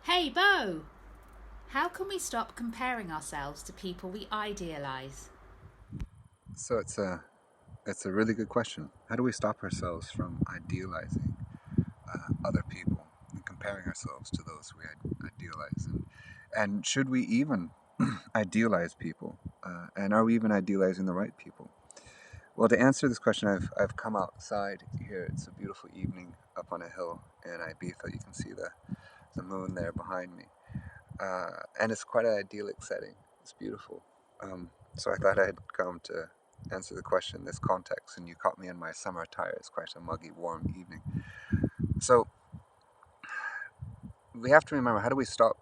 Hey, Beau! How can we stop comparing ourselves to people we idealize? So it's a really good question. How do we stop ourselves from idealizing other people and comparing ourselves to those we idealize? And should we even idealize people? And are we even idealizing the right people? Well, to answer this question, I've come outside here. It's a beautiful evening up on a hill in Ibiza. You can see the moon there behind me, and it's quite an idyllic setting. It's beautiful. So I thought I'd come to answer the question in this context, and you caught me in my summer attire. It's quite a muggy, warm evening. So we have to remember, how do we stop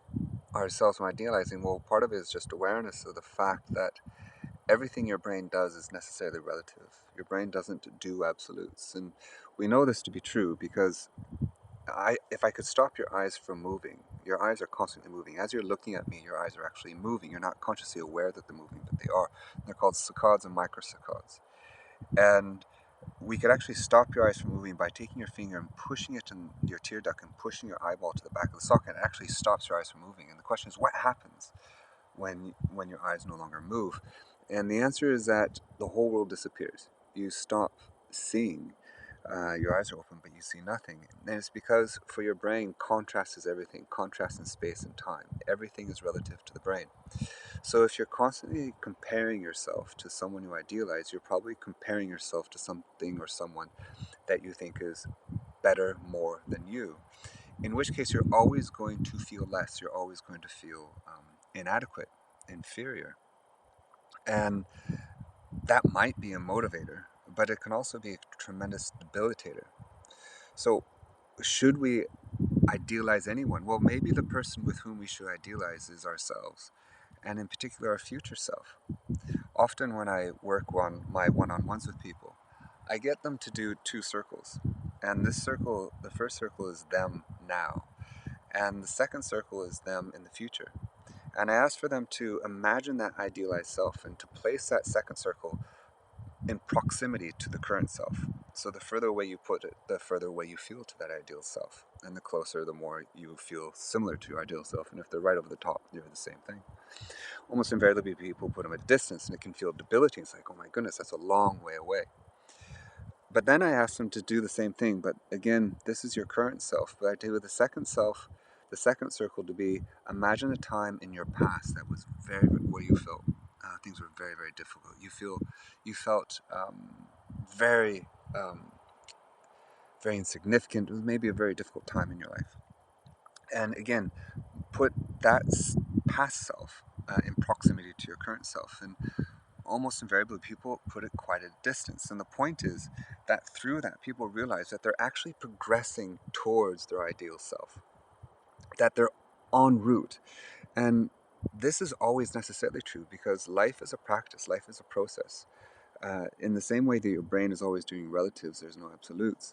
ourselves from idealizing? Well, part of it is just awareness of the fact that everything your brain does is necessarily relative. Your brain doesn't do absolutes. And we know this to be true because if I could stop your eyes from moving, your eyes are constantly moving. As you're looking at me, your eyes are actually moving. You're not consciously aware that they're moving, but they are. They're called saccades and microsaccades. And we could actually stop your eyes from moving by taking your finger and pushing it in your tear duct and pushing your eyeball to the back of the socket. It actually stops your eyes from moving. And the question is, what happens when your eyes no longer move? And the answer is that the whole world disappears. You stop seeing. Your eyes are open, but you see nothing. And it's because for your brain, contrast is everything. Contrast in space and time. Everything is relative to the brain. So if you're constantly comparing yourself to someone you idealize, you're probably comparing yourself to something or someone that you think is better, more than you. In which case, you're always going to feel less. You're always going to feel inadequate, inferior. And that might be a motivator, but it can also be a tremendous debilitator. So, should we idealize anyone? Well, maybe the person with whom we should idealize is ourselves, and in particular, our future self. Often, when I work on my one on ones with people, I get them to do two circles. And this circle, the first circle is them now, and the second circle is them in the future. And I ask for them to imagine that idealized self and to place that second circle in proximity to the current self. So the further away you put it, the further away you feel to that ideal self. And the closer, the more you feel similar to your ideal self. And if they're right over the top, you're the same thing. Almost invariably, people put them at a distance and it can feel debilitating. It's like, oh my goodness, that's a long way away. But then I ask them to do the same thing. But again, this is your current self. But I do with the second self, the second circle to be imagine a time in your past that was where you felt things were very, very difficult. You felt very, um, very insignificant. It was maybe a very difficult time in your life. And again, put that past self in proximity to your current self. And almost invariably, people put it quite a distance. And the point is that through that, people realize that they're actually progressing towards their ideal self, that they're en route. And this is always necessarily true because life is a practice, life is a process. In the same way that your brain is always doing relatives, there's no absolutes.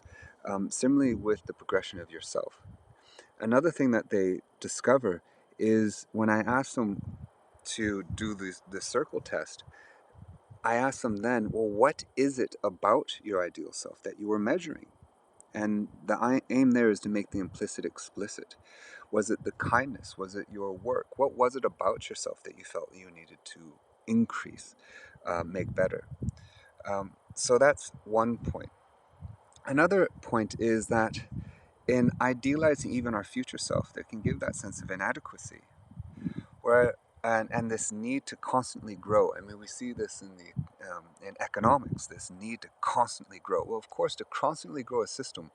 Similarly, with the progression of yourself. Another thing that they discover is when I ask them to do the circle test, I ask them then, well, what is it about your ideal self that you were measuring? And the aim there is to make the implicit explicit. Was it the kindness? Was it your work? What was it about yourself that you felt you needed to increase, make better? So that's one point. Another point is that in idealizing even our future self, that can give that sense of inadequacy, where and this need to constantly grow. I mean, we see this in economics. This need to constantly grow. Well, of course, to constantly grow a system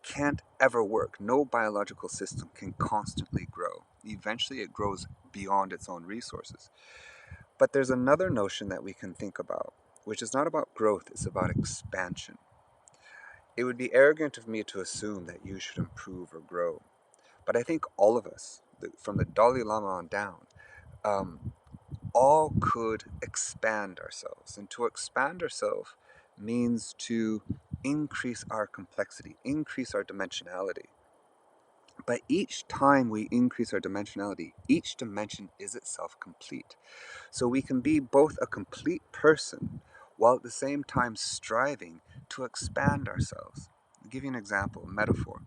can't ever work. No biological system can constantly grow. Eventually, it grows beyond its own resources. But there's another notion that we can think about, which is not about growth, it's about expansion. It would be arrogant of me to assume that you should improve or grow. But I think all of us, from the Dalai Lama on down, um, all could expand ourselves. And to expand ourselves means to increase our complexity, increase our dimensionality. But each time we increase our dimensionality, each dimension is itself complete. So we can be both a complete person while at the same time striving to expand ourselves. I'll give you an example, a metaphor.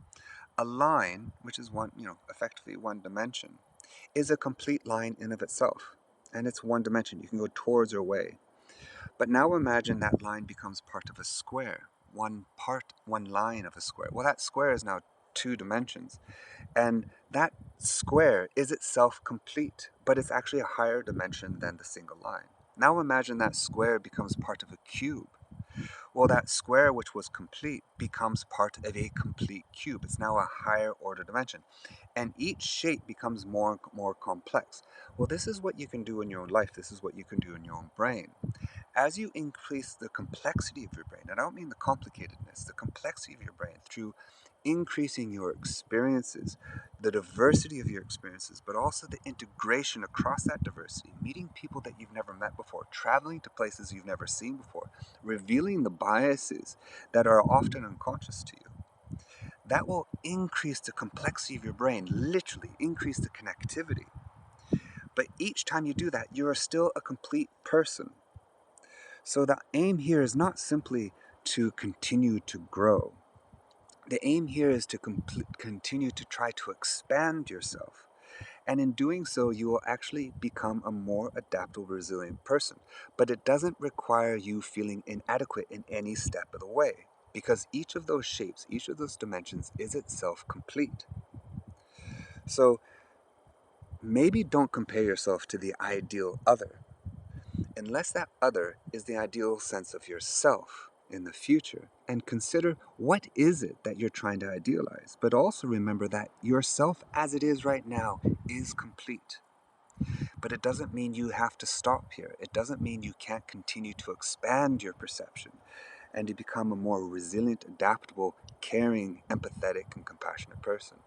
A line, which is one, effectively one dimension, is a complete line in of itself. And it's one dimension. You can go towards or away. But now imagine that line becomes part of a square. One line of a square. Well, that square is now two dimensions. And that square is itself complete, but it's actually a higher dimension than the single line. Now imagine that square becomes part of a cube. Well, that square, which was complete, becomes part of a complete cube. It's now a higher order dimension. And each shape becomes more and more complex. Well, this is what you can do in your own life. This is what you can do in your own brain. As you increase the complexity of your brain, and I don't mean the complicatedness, the complexity of your brain through increasing your experiences, the diversity of your experiences, but also the integration across that diversity, meeting people that you've never met before, traveling to places you've never seen before, revealing the biases that are often unconscious to you. That will increase the complexity of your brain, literally increase the connectivity. But each time you do that, you are still a complete person. So the aim here is not simply to continue to grow. The aim here is to continue to try to expand yourself. And in doing so, you will actually become a more adaptable, resilient person. But it doesn't require you feeling inadequate in any step of the way, because each of those shapes, each of those dimensions is itself complete. So maybe don't compare yourself to the ideal other, unless that other is the ideal sense of yourself in the future, and consider what is it that you're trying to idealize. But also remember that yourself as it is right now is complete. But it doesn't mean you have to stop here. It doesn't mean you can't continue to expand your perception and to become a more resilient, adaptable, caring, empathetic, and compassionate person.